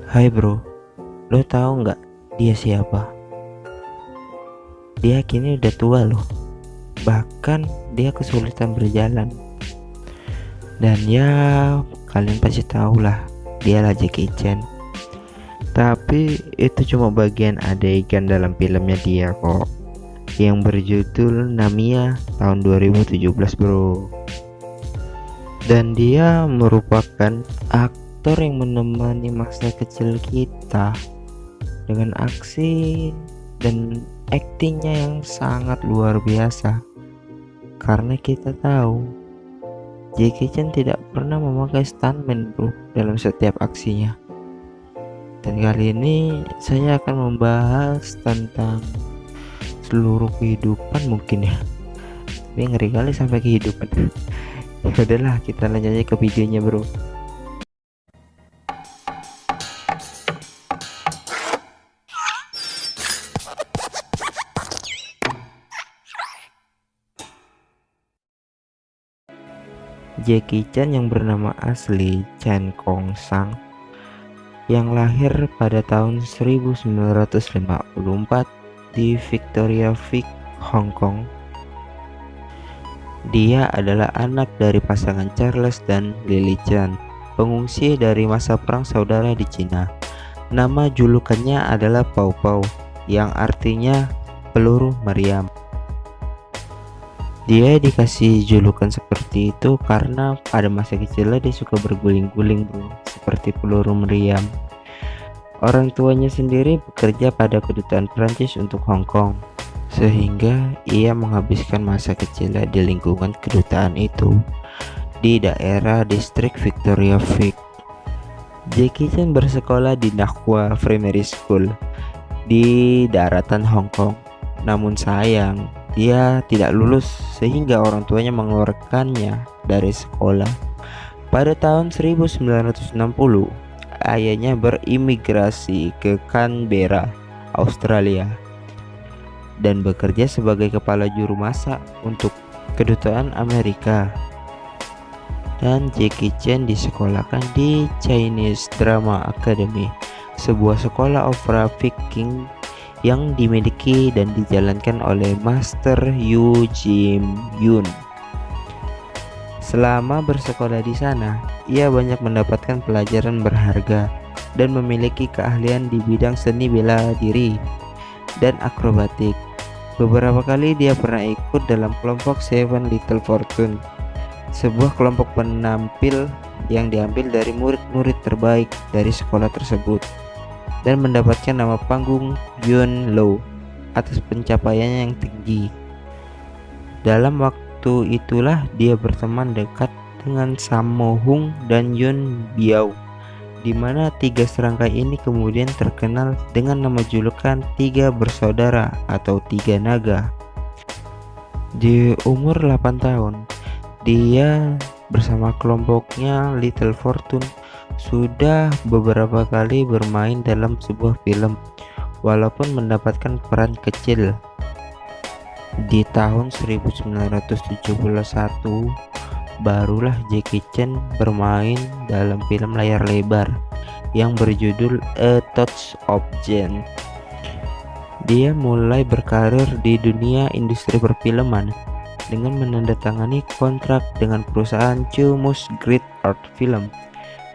Hai bro, lo tahu nggak dia siapa? Dia kini udah tua loh. Bahkan dia kesulitan berjalan. Dan ya, kalian pasti tahu lah, dialah Jackie Chan. Tapi itu cuma bagian adegan dalam filmnya dia kok, yang berjudul Namia tahun 2017 bro. Dan dia merupakan aktor yang menemani masa kecil kita dengan aksi dan aktingnya yang sangat luar biasa. Karena kita tahu Jackie Chan tidak pernah memakai stuntman bro dalam setiap aksinya. Dan kali ini saya akan membahas tentang seluruh kehidupan mungkin ya. Tapi ngeri kali sampai kehidupan. Ya udahlah, kita lanjut aja ke videonya bro. Jackie Chan yang bernama asli Chan Kong Sang, yang lahir pada tahun 1954 di Victoria Vic, Hong Kong. Dia adalah anak dari pasangan Charles dan Lily Chan, pengungsi dari masa perang saudara di Cina. Nama julukannya adalah Pau Pau, yang artinya peluru meriam. Dia dikasih julukan seperti itu karena pada masa kecilnya dia suka berguling-guling bro, seperti peluru meriam. Orang tuanya sendiri bekerja pada kedutaan Prancis untuk Hong Kong, sehingga ia menghabiskan masa kecilnya di lingkungan kedutaan itu di daerah distrik Victoria Vic. Jackie Chan bersekolah di Nahua Primary School di daratan Hong Kong. Namun sayang, dia tidak lulus sehingga orang tuanya mengeluarkannya dari sekolah. Pada tahun 1960, ayahnya berimigrasi ke Canberra, Australia, dan bekerja sebagai kepala juru masak untuk kedutaan Amerika. Dan Jackie Chan disekolahkan di Chinese Drama Academy, sebuah sekolah opera Viking yang dimiliki dan dijalankan oleh Master Yu Jim Yun. Selama bersekolah di sana, ia banyak mendapatkan pelajaran berharga dan memiliki keahlian di bidang seni bela diri dan akrobatik. Beberapa kali dia pernah ikut dalam kelompok Seven Little Fortune, sebuah kelompok penampil yang diambil dari murid-murid terbaik dari sekolah tersebut, dan mendapatkan nama panggung Yun Lo atas pencapaiannya yang tinggi. Dalam waktu itulah dia berteman dekat dengan Sammo Hung dan Yun Biao, di mana tiga serangkai ini kemudian terkenal dengan nama julukan tiga bersaudara atau tiga naga. Di umur 8 tahun, dia bersama kelompoknya Little Fortune sudah beberapa kali bermain dalam sebuah film, walaupun mendapatkan peran kecil. Di tahun 1971, barulah Jackie Chan bermain dalam film layar lebar yang berjudul A Touch of Zen. Dia mulai berkarir di dunia industri perfilman dengan menandatangani kontrak dengan perusahaan Chumus Great Art Film.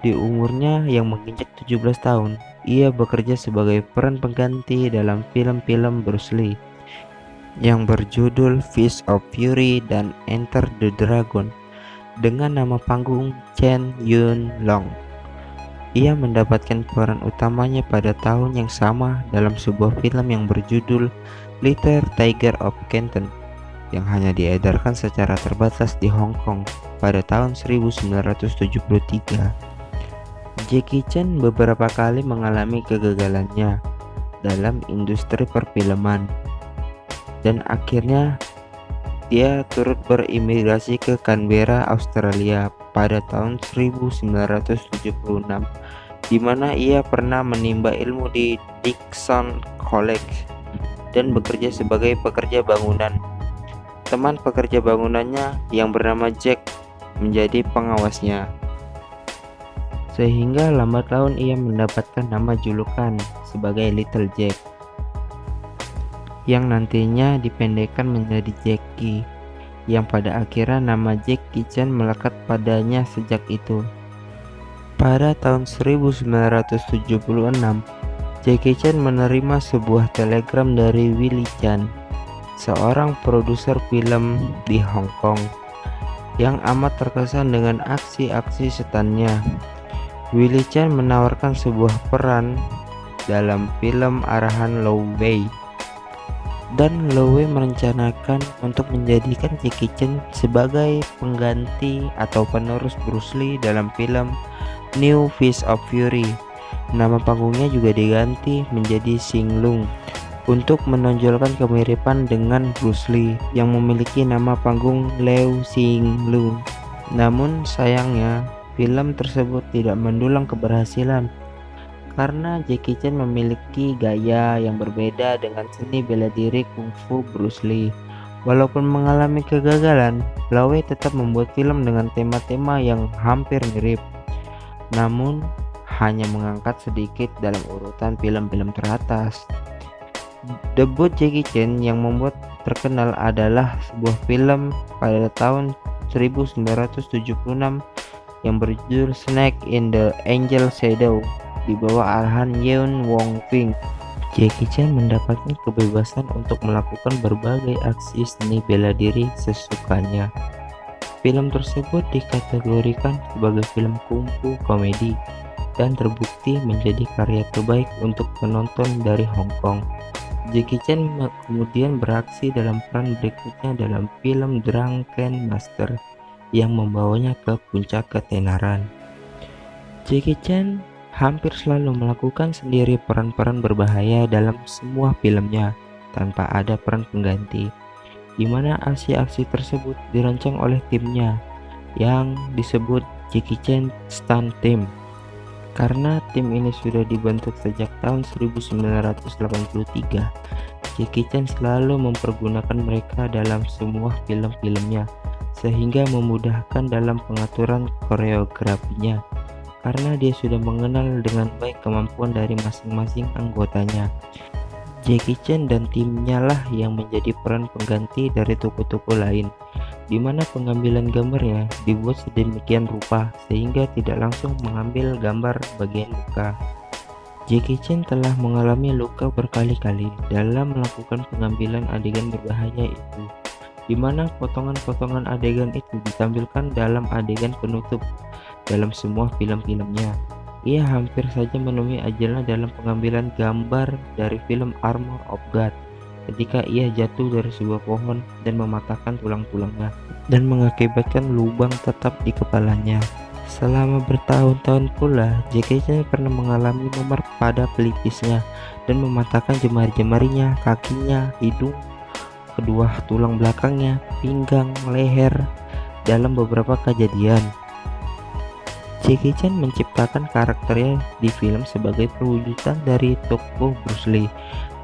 Di umurnya yang menginjak 17 tahun, ia bekerja sebagai peran pengganti dalam film-film Bruce Lee yang berjudul Fist of Fury dan Enter the Dragon dengan nama panggung Chen Yun Long. Ia mendapatkan peran utamanya pada tahun yang sama dalam sebuah film yang berjudul Little Tiger of Canton yang hanya diedarkan secara terbatas di Hong Kong pada tahun 1973. Jackie Chan beberapa kali mengalami kegagalannya dalam industri perfilman, dan akhirnya dia turut berimigrasi ke Canberra, Australia pada tahun 1976, di mana ia pernah menimba ilmu di Dickson College dan bekerja sebagai pekerja bangunan. Teman pekerja bangunannya yang bernama Jack menjadi pengawasnya. sehingga lambat laun ia mendapatkan nama julukan sebagai Little Jack, yang nantinya dipendekkan menjadi Jackie, yang pada akhirnya nama Jackie Chan melekat padanya sejak itu. Pada tahun 1976, Jackie Chan menerima sebuah telegram dari Willie Chan, seorang produser film di Hong Kong, yang amat terkesan dengan aksi-aksi setannya. Willie Chan menawarkan sebuah peran dalam film arahan Lo Wei, dan Lo Wei merencanakan untuk menjadikan Jackie Chan sebagai pengganti atau penerus Bruce Lee dalam film New Fist of Fury. Nama panggungnya juga diganti menjadi Sing Lung untuk menonjolkan kemiripan dengan Bruce Lee yang memiliki nama panggung Lew Sing Lung. Namun sayangnya film tersebut tidak mendulang keberhasilan karena Jackie Chan memiliki gaya yang berbeda dengan seni bela diri kungfu Bruce Lee. Walaupun mengalami kegagalan, Lo Wei tetap membuat film dengan tema-tema yang hampir mirip, namun hanya mengangkat sedikit dalam urutan film-film teratas. Debut Jackie Chan yang membuat terkenal adalah sebuah film pada tahun 1976 yang berjudul Snake in the Angel Shadow di bawah arahan Yeon Wong Ping. Jackie Chan mendapatkan kebebasan untuk melakukan berbagai aksi seni bela diri sesukanya. Film tersebut dikategorikan sebagai film kungfu komedi dan terbukti menjadi karya terbaik untuk penonton dari Hong Kong. Jackie Chan kemudian beraksi dalam peran berikutnya dalam film Drunken Master yang membawanya ke puncak ketenaran. Jackie Chan hampir selalu melakukan sendiri peran-peran berbahaya dalam semua filmnya tanpa ada peran pengganti, di mana aksi-aksi tersebut dirancang oleh timnya yang disebut Jackie Chan Stunt Team. Karena tim ini sudah dibentuk sejak tahun 1983, Jackie Chan selalu mempergunakan mereka dalam semua film-filmnya, sehingga memudahkan dalam pengaturan koreografinya, karena dia sudah mengenal dengan baik kemampuan dari masing-masing anggotanya. Jackie Chan dan timnya lah yang menjadi peran pengganti dari tokoh-tokoh lain, di mana pengambilan gambarnya dibuat sedemikian rupa sehingga tidak langsung mengambil gambar bagian luka. Jackie Chan telah mengalami luka berkali-kali dalam melakukan pengambilan adegan berbahaya itu, di mana potongan-potongan adegan itu ditampilkan dalam adegan penutup dalam semua film-filmnya. Ia hampir saja menemui ajalnya dalam pengambilan gambar dari film Armor of God ketika ia jatuh dari sebuah pohon dan mematahkan tulang-tulangnya dan mengakibatkan lubang tetap di kepalanya. Selama bertahun-tahun pula, Jackie Chan pernah mengalami memar pada pelipisnya dan mematahkan jemari-jemarinya, kakinya, hidung, kedua tulang belakangnya, pinggang, leher dalam beberapa kejadian. Jackie Chan menciptakan karakternya di film sebagai perwujudan dari tokoh Bruce Lee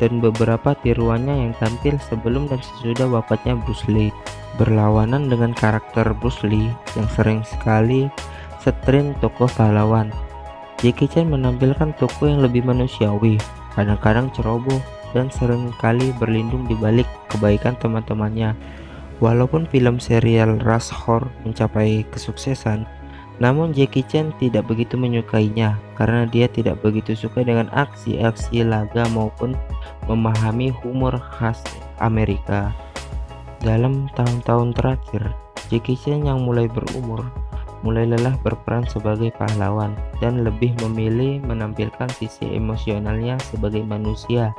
dan beberapa tiruannya yang tampil sebelum dan sesudah wafatnya Bruce Lee, berlawanan dengan karakter Bruce Lee yang sering sekali setrin tokoh pahlawan. Jackie Chan menampilkan tokoh yang lebih manusiawi, kadang-kadang ceroboh, dan seringkali berlindung di balik kebaikan teman-temannya. Walaupun film serial Rush Hour mencapai kesuksesan, namun Jackie Chan tidak begitu menyukainya karena dia tidak begitu suka dengan aksi-aksi laga maupun memahami humor khas Amerika. Dalam tahun-tahun terakhir, Jackie Chan yang mulai berumur mulai lelah berperan sebagai pahlawan dan lebih memilih menampilkan sisi emosionalnya sebagai manusia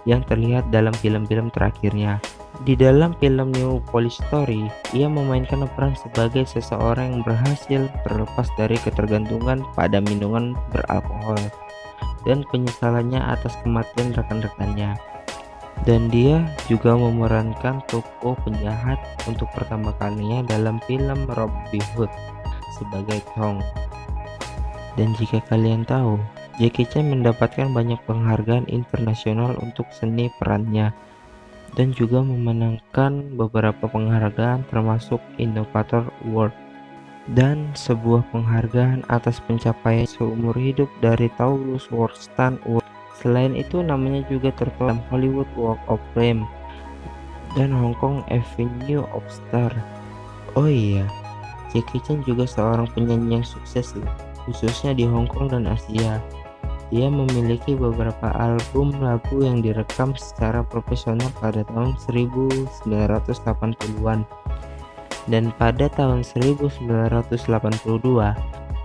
yang terlihat dalam film-film terakhirnya. Di dalam film New Police Story, ia memainkan peran sebagai seseorang yang berhasil terlepas dari ketergantungan pada minuman beralkohol dan penyesalannya atas kematian rekan-rekannya. Dan dia juga memerankan tokoh penjahat untuk pertama kalinya dalam film Robin Hood sebagai Kong. Dan jika kalian tahu, Jackie Chan mendapatkan banyak penghargaan internasional untuk seni perannya dan juga memenangkan beberapa penghargaan termasuk Innovator Award. dan sebuah penghargaan atas pencapaian seumur hidup dari Taurus Wordstan Award. Selain itu, namanya juga tertuang dalam Hollywood Walk of Fame dan Hong Kong Avenue of Stars. Oh iya, Jackie Chan juga seorang penyanyi yang sukses, khususnya di Hong Kong dan Asia. Dia memiliki beberapa album lagu yang direkam secara profesional pada tahun 1980-an. Dan pada tahun 1982,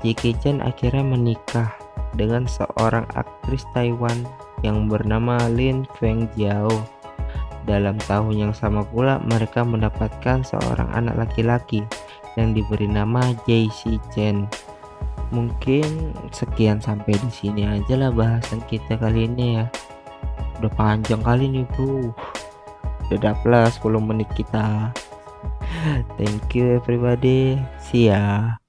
Jackie Chan akhirnya menikah dengan seorang aktris Taiwan yang bernama Lin Fengjiao. Dalam tahun yang sama pula, mereka mendapatkan seorang anak laki-laki yang diberi nama JC Chen. Mungkin sekian sampai di sini aja lah bahasan kita kali ini ya. Udah panjang kali nih bro. Udah plus 10 menit kita. Thank you everybody. See ya.